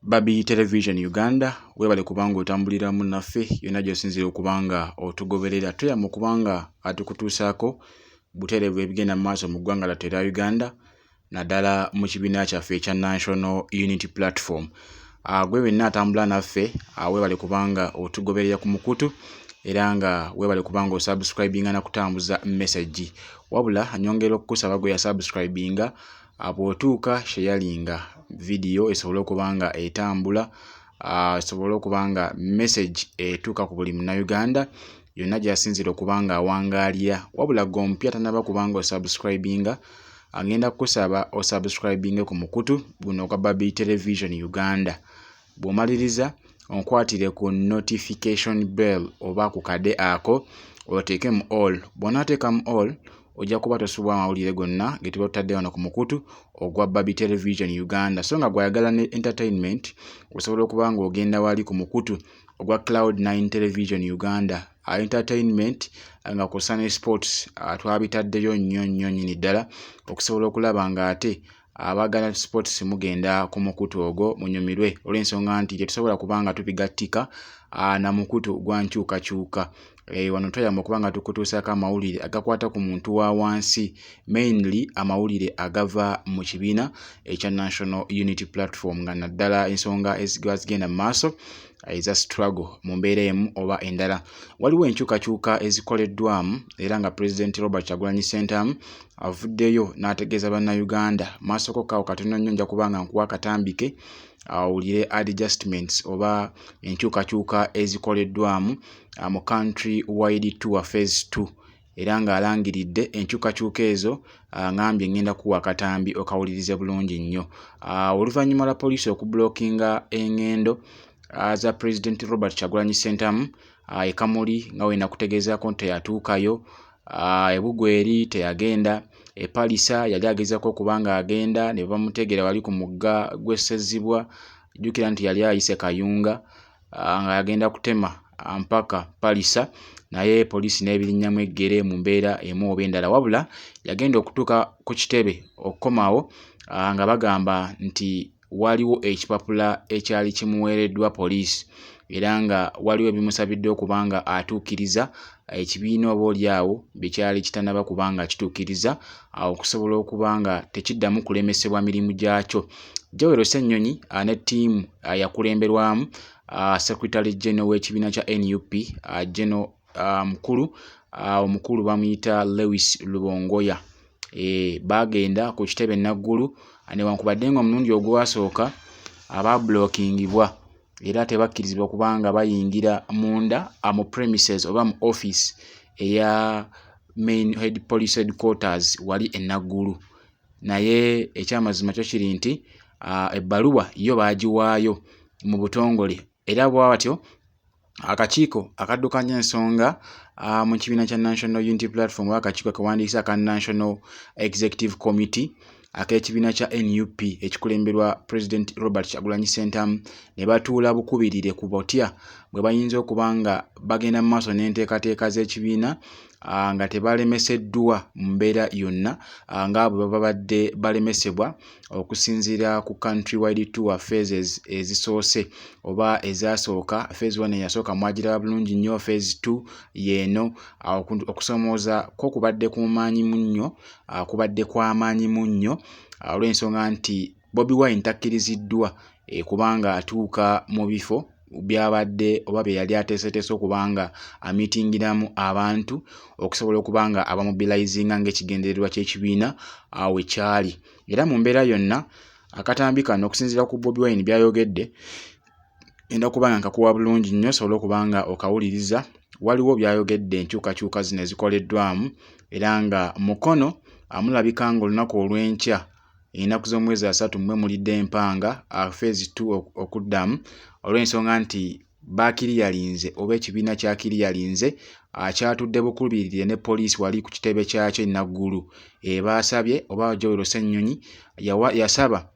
Babi Television Uganda webale kubanga otambulira munnaffe yonna gy'osinzira okubanga otugoberera tuyamba okubanga atukutuusaako butereevu ebigenda mu maaso mu ggwanga lyattu erya Uganda naddala mu kibiina kyaffe ekya National Unity Platform. Gwe wenna atambula naffe webale kubanga otugoberera ku mukutu era nga webale kubanga osubscribinga na kutambuza message wabula nyongera okukusaba gwe yasubscribinga bw'otuuka sharinga video esobole okubanga etambula esobole okubanga message etuuka ku buli munnayuganda yonna gy'asinzira okubanga awangaalira wabula gompya tanaba kubanga osubscribinga agenda kukusaba osubscribinge ku mukutu guno kwa Babi Television Uganda. Bw'omaliriza onkwatire ku notification bell oba ku kade ako oteekemu all. Bw'onaateekamu all ojja kuba tosubwa amawulire gonna ge tuba tutadde wano ku mukutu ogwa Babi Television Uganda. So nga gwayagala ne entertainment osobola okuba nga ogenda wali ku mukutu ogwa Cloud9 Television Uganda. Entertainment nga kussa ne sports twabitaddeyo nnyo nnyini ddala okusobola okulaba nga ate abagala sports mugenda ku mukutu ogwo munyumirwe olw'ensonga nti tetusobola kubanga tubigattika na mukutu gwa nkyukakyuka. Wano tuyamba okubanga tukutuusaako amawulire agakwata ku muntu wa wansi, mainly amawulire agava mu kibiina ekya National Unity Platform nga naddala ensonga ezigenda mu maaso eza struggle mu mbeera emu oba endala. Waliwo enkyukakyuka ezikoleddwamu era nga President Robert Kyagulanyi Ssentamu avuddeyo n'ategeeza bannayuganda maasoko kaawo katono nnyo nja kubanga nkuwa akatambike awulire adjustments oba enkyukakyuka ezikoleddwamu mu country wide tour phase 2 era nga alangiridde enkyukakyuka ezo ngambye ngenda kuwa akatambi okawulirize bulungi nnyo. Oluvannyuma lwa poliisi okublockinga engendo za President Robert Kyagulanyi Ssentamu Kamuli nga wena kutegeezaako nti teyatuukayo, Bugweri teyagenda, Palisa yali agezaako okubanga agenda ne bamutegera wali ku mugga gw'Essezibwa, jjukira nti yali ayise Kayunga nga agenda kutema mpaka Palisa naye poliisi n'ebirinnyamu eggere mu mbeera emu oba endala wabula yagenda okutuuka ku kitebe okukomawo nga bagamba nti waliwo ekipapula ekyali kimuweereddwa poliisi era nga waliwo ebimusabidde okubanga atuukiriza ekibiina oba oliawo bekyali kitannaba kubanga kituukiriza okusobola okubanga tekiddamu kulemesebwa mirimu gyakyo. Joel Ssennyonyi ne ttiimu yakulemberwamu Secretary General w'ekibiina kya NUP omukulu bamuyita Lewis Lubongoya bagenda ku kitebe Naggulu newankubadde nga omulundi ogwasooka abablokingibwa era tebakkirizibwa kubanga bayingira munda mu premises oba mu office eya main head police headquarters wali Naggulu. Naye ekyamazima kyo kiri nti ebbaluwa yo baagiwaayo mu butongole era bw'atyo akakiiko akaddukanya ensonga mu kibiina kya National Unity Platform oba akakiiko akawandiisa aka National Executive Committee ak'ekibiina kya NUP ekikulemberwa President Robert Kyagulanyi Ssentamu ne batuula bukubirire ku botya bwe bayinza okuba nga bagenda mu maaso n'enteekateeka z'ekibiina nga tebalemeseddwa mu mbeera yonna ng'abo baba badde balemesebwa okusinziira ku country wide tour phases ezisoose oba ezasooka. Phase 1 eyasooka mwagiraba bulungi nnyo, phase 2 yeeno okusomooza ko kubadde kw'amaanyi munnyo olw'ensonga nti Bobi Wine takkiriziddwa kubanga atuuka mu bifo byabadde oba bye yali ateeseteese okubanga amitingiramu abantu okusobola okubanga abamobilizinga ng'ekigendererwa ky'ekibiina we kyali. Era mu mbeera yonna akatambi kano okusinziira ku Bobi Wine byayogedde enda kubanga nkakuwa bulungi nnyo osobola okubanga okawuliriza. Waliwo byayogedde enkyukakyuka zino ezikoleddwamu era nga mukono amulabika nga olunaku olw'enkya ennaku z'omwezi 3 mmwe mulidde empanga phase 2 okuddamu olw'ensonga nti bakiriyalinze oba ekibiina kyakiriyalinze kyatudde bukubirire ne poliisi wali ku kitebe kyakyo Naggulu. Baasabye oba Joel Ssennyonyi yasaba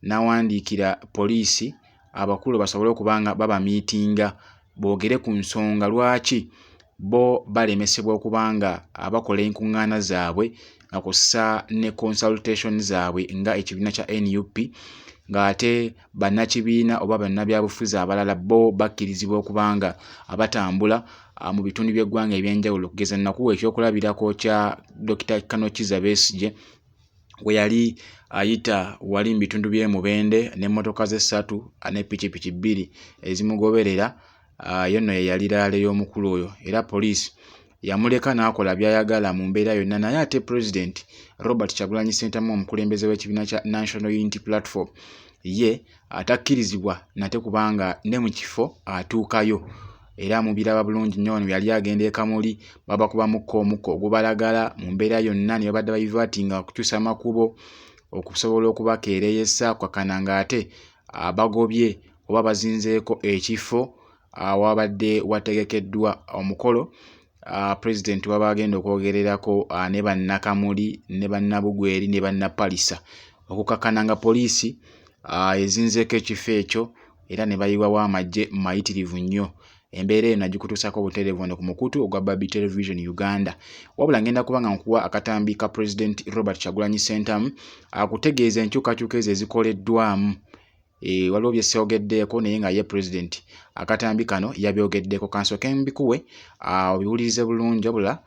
n'awandiikira poliisi abakulu basobole okubanga baba miitinga boogere ku nsonga lwaki bo balemesebwa okubanga abakola enkuŋŋaana zaabwe nga kussa ne consultation zaabwe nga ekibiina kya NUP ng'ate bannakibiina oba bannabyabufuzi abalala bo bakkirizibwa okubanga abatambula mu bitundu by'eggwanga ebyenjawulo okugeza nakuwa ekyokulabirako kya Dr. Kanokiza Besigye we yali ayita wali mu bitundu by'e Mubende n'emmotoka ze 3 ne pikipiki 2 ezimugoberera yonno ye yali laale y'omukulu oyo era poliisi yamuleka n'akola by'ayagala mu mbeera yonna naye ate President Robert Kyagulanyi Ssentamu omukulembeze w'ekibiina kya National Unity Platform ye atakkirizibwa nate kubanga ne mu kifo atuukayo era mubiraba bulungi nnyo ono yali agenda e Kamuli babakubamukko omukko ogubalagala mu mbeera yonna ne babadde bayivatinga okukyusa amakubo okusobola okubakeereyesa kwakana ng'ate abagobye oba bazinzeeko ekifo awabadde wategekeddwa omukolo President waba agenda okwogererako ne bannakamuli ne bannabugweri ne bannapalisa okukakana nga poliisi ezinzeeko ekifo ekyo era ne bayiwawo amagye mayitirivu nnyo. Embeera eno nagikutuusako obutereevu wano ku mukutu ogwa Babi Television Uganda. Wabula ngenda kubanga nkuwa akatambi ka President Robert Kyagulanyi Ssentamu akutegeeza enkyukakyuka ezo ezikoleddwamu. Waliwo bye syogeddeko naye nga ye President akatambi kano yabyogeddeko. Kansooke mbikuwe obiwulirize bulungi wabula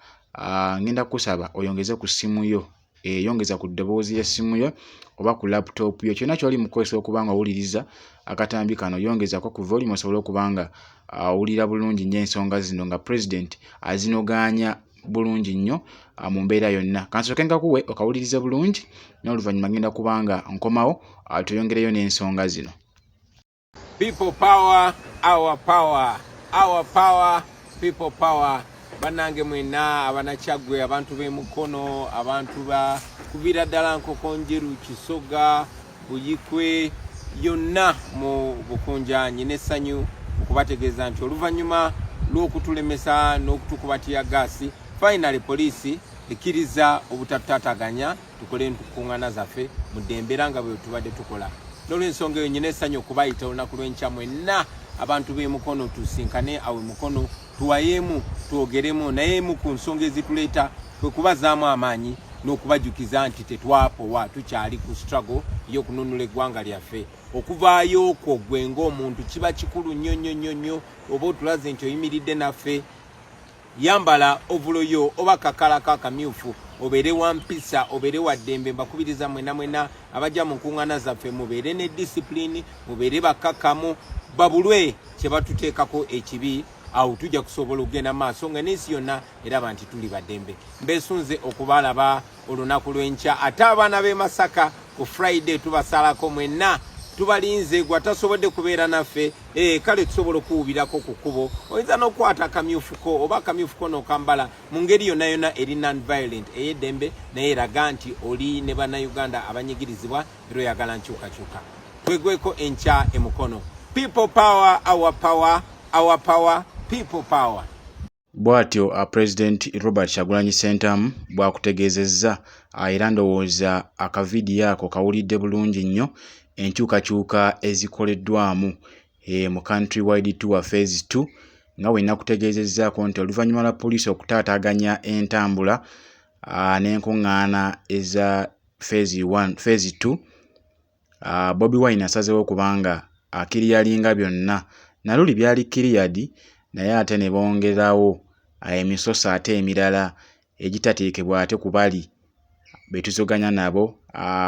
ngenda kusaba oyongeze ku ssimu yo. Yongeza ku ddoboozi y'essimu yo oba ku laptop yo kyonna ky'oli mu kukozesa okubanga owuliriza akatambi kano yongezako ku volume osobole okubanga owulira bulungi nnyo ensonga zino nga President azinogaanya bulungi nnyo mu mbeera yonna. Kansooke ngakuwe okawulirize bulungi n'oluvannyuma ngenda kubanga nkomawo tuyongereyo n'ensonga zino. People power, our power, our power, people power. Banange mwena abanakyagwe abantu b'emukono abantu ba kubira ddala Nkoko Njeru Kisoga Buyikwe yonna mu Bukunjanyi n'essanyu okubategeeza nti oluvannyuma lw'okutulemesa n'okutukubatiya gaasi finally poliisi ekkiriza obutatataganya tukole entukuŋŋaana zaffe mu ddembera nga bwe tubadde tukola. N'olw'ensonga eyo nyina essanyu okubayita olunaku lw'enkya mwenna abantu b'emukono tusinkane awo emukono tuwayeemu twogeremu naye mu ku nsonga ezituleeta kwe kubazaamu amaanyi n'okubajukiza nti tetwapowa tukyali ku struggle y'okununula eggwanga lyaffe. Okuvaayo okwo gwe ng'omuntu kiba kikulu nnyo nnyo nnyo nnyo oba otulaze nti oyimiridde naffe yambala ovulo yo oba kakalako akamyufu obeere wa mpisa obeere wa ddembe. Mbakubiriza mwena mwena abajja mu nkuŋŋaana zaffe mubeere ne disipulini mubeere bakkakkamu babulwe kye batuteekako ekibi awo tujja kusobola okugenda maaso nga n'ensi yonna eraba nti tuli baddembe. Mbeesunze okubalaba olunaku lw'enkya ate abaana b'e Masaka ku Friday tubasalako mwenna tubalinze gwe atasobodde kubeera naffe kale tusobola okuwubirako ku kkubo oyinza n'okukwata akamyufuko oba akamyufuko n'okambala mu ngeri yonna yonna eri non-violent ey'eddembe naye eraga nti oli ne bannayuganda abanyigirizibwa era oyagala nkyukakyuka. Twegweko enkya emukono. People power, our power, our power, people power. Bw'atyo President Robert Kyagulanyi Ssentamu bw'akutegeezezza era ndowooza akavidiyo ako kawulidde bulungi nnyo enkyukakyuka ezikoleddwamu mu country wide tour phase 2 nga we nakutegeezezzaako nti oluvannyuma lwa poliisi okutaataaganya entambula n'enkuŋŋaana eza phase 2 Bobi Wine asazeewo okubanga akiriyalinga byonna naluli byali kiriyadi naye ate ne bongerawo emisoso ate emirala egitateekebwa ate ku bali betuzoganya nabo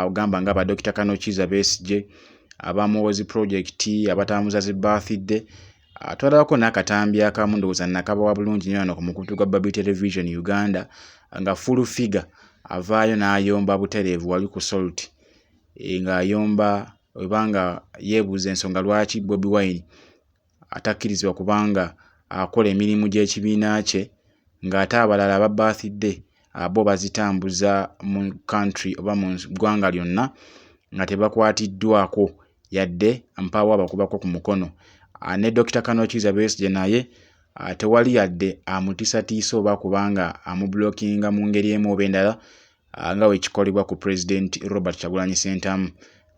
ogamba nga Dr. Kanokiza Besigye abamuwozi project abatambuza zi birthday twalabako n'akatambi akamu ndowooza nakabawa bulungi nnyo ku mukutu gwa Babi Television Uganda nga full figure avaayo n'ayomba butereevu wali ku Salt ng'ayomba webanga yeebuuza ensonga lwaki Bobi Wine atakkirizibwa kubanga akola emirimu gy'ekibiina kye ng'ate abalala aba birthday abo bazitambuza mu country oba mu ggwanga lyonna nga tebakwatiddwako yadde mpawo abakubako ku mukono. Ne Dr. Kanokiza Besigye naye tewali yadde amutiisatiisa oba kubanga amublockinga mu ngeri emu oba endala nga wekikolebwa ku President Robert Kyagulanyi Ssentamu.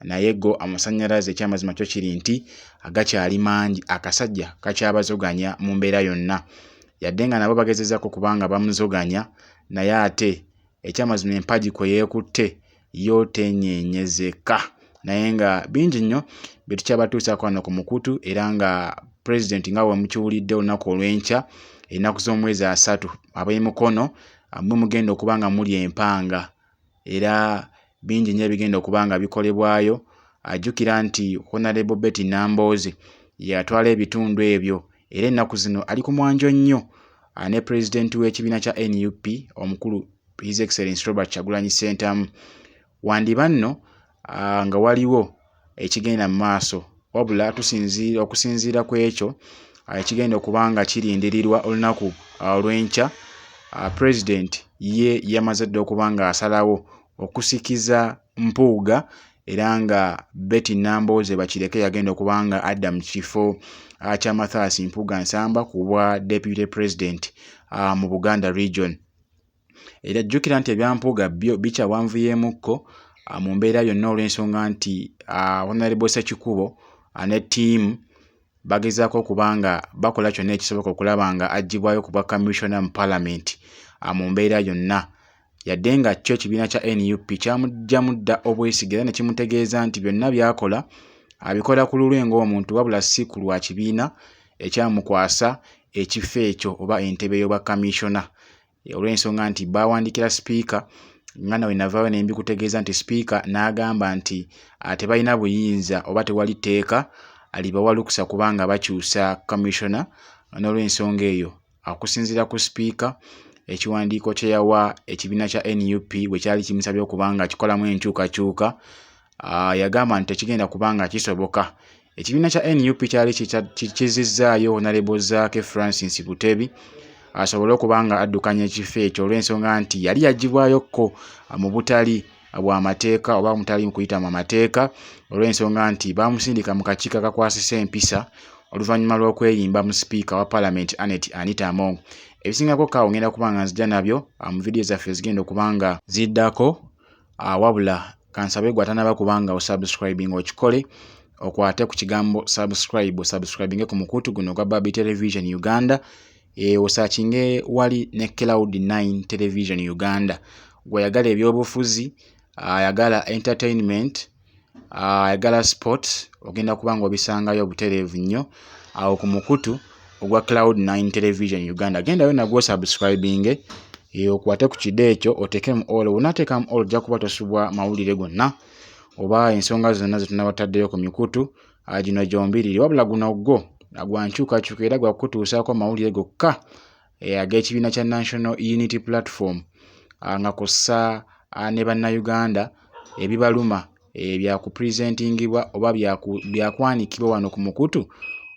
Naye go amasannyalaze ekyamazima kyo kiri nti agakyali mangi akasajja kakyabazoganya mu mbeera yonna yadde nga nabo bagezezako kubanga bamuzoganya naye ate ekyamazima empagi kwe yeekutte yo tenyenyezeka naye nga bingi nnyo bye tukyabatuusaako wano ku mukutu era nga President nga bwe mukiwulidde olunaku olw'enkya ennaku z'omwezi 3 ab'emukono mugenda okuba nga muli empanga era bingi nnyo ebigenda okuba nga bikolebwayo. Ajjukira nti Honorable Betty Nambooze yatwala ebitundu ebyo era ennaku zino ali ku mwanjo nnyo ne President w'ekibiina kya NUP omukulu His Excellency Robert Kyagulanyi Ssentamu. Wandiba nno nga waliwo ekigenda mu maaso wabula okusinziira ku ekyo ekigenda okuba nga kirindirirwa olunaku olw'enkya. President ye yamaze dda okuba nga asalawo okusikiza Mpuuga era nga Betty Nambooze bakireke yagenda okuba nga adda mu kifo kya Mathias Mpuuga Nsamba ku bwa Deputy President mu Buganda Region. Era jjukira nti ebya Mpuuga byo bikyawanvuyemukko mu mbeera yonna olw'ensonga nti Honorable Ssekikubo ne ttiimu bagezaako okuba nga bakola kyonna ekisoboka okulaba nga aggyibwayo ku bwa Commissioner mu Parliament mu mbeera yonna. Yadde nga kyo ekibiina kya NUP kyamugyamu dda obwesige era ne kimutegeeza nti byonna by'akola abikola ku lulwe ng'omuntu wabula si ku lwa kibiina ekyamukwasa ekifo ekyo oba entebe y'obwa Commissioner. Olw'ensonga nti baawandikira Speaker nga nawe navaayo ne mbikutegeeza nti Speaker n'agamba nti tebalina buyinza oba tewali tteeka alibawa lukusa kubanga bakyusa Commissioner. N'olw'ensonga eyo okusinziira ku Speaker ekiwandiiko kye yawa ekibiina kya NUP bwe kyali kimusabye okubanga kikolamu enkyukakyuka yagamba nti tekigenda kubanga kisoboka. Ekibiina kya NUP kyali kikizizzaayo Honorable Zaake Francis Butebi asobole okubanga addukanya ekifo ekyo olw'ensonga nti yali yaggyibwayokko mu butali bw'amateeka oba mutali mu kuyita mu mateeka olw'ensonga nti baamusindika mu kakiiko akakwasisa empisa oluvannyuma lw'okweyimba mu Speaker wa Parliament Anita Among. Ebisingako kaawo ngenda kubanga nzija nabyo mu vidiyo zaffe zigenda okubanga ziddako wabula kansabe gwatanaba kubanga osubscribing okikole okwate ku kigambo subscribinge ku mukutu guno gwa Baby Television Uganda. Osachinge wali ne Cloud9 Television Uganda. Gwayagala ebyobufuzi ayagala entertainment ayagala sport ogenda kubanga obisangayo buterevu nnyo awo ku mukutu ogwa Cloud9 Television Uganda. Gendayo nagwo subscribinge okwate ku kide ekyo otekemu all. Unateekamu all ojja kuba tosubwa mawulire gonna oba ensonga zonna zetunabataddeyo ku mikutu gino gyombiriri wabula guno gwo gwankyukakyuka era gwakutuusaako mawulire gokka ag'ekibiina kya National Unity Platform nga kossa ne bannayuganda ebibaluma byakupresentingibwa oba byakwanikibwa wano ku mukutu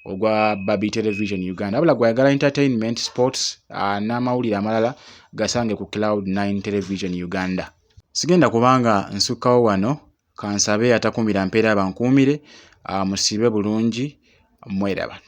ogwa Baby Television Uganda. Wabula gwayagala entertainment, sports n'amawulire amalala gasange ku Cloud9 Television Uganda. Sigenda kubanga nsukkawo wano kansabe atakuumira mpeera bankuumire musibe bulungi mweraba.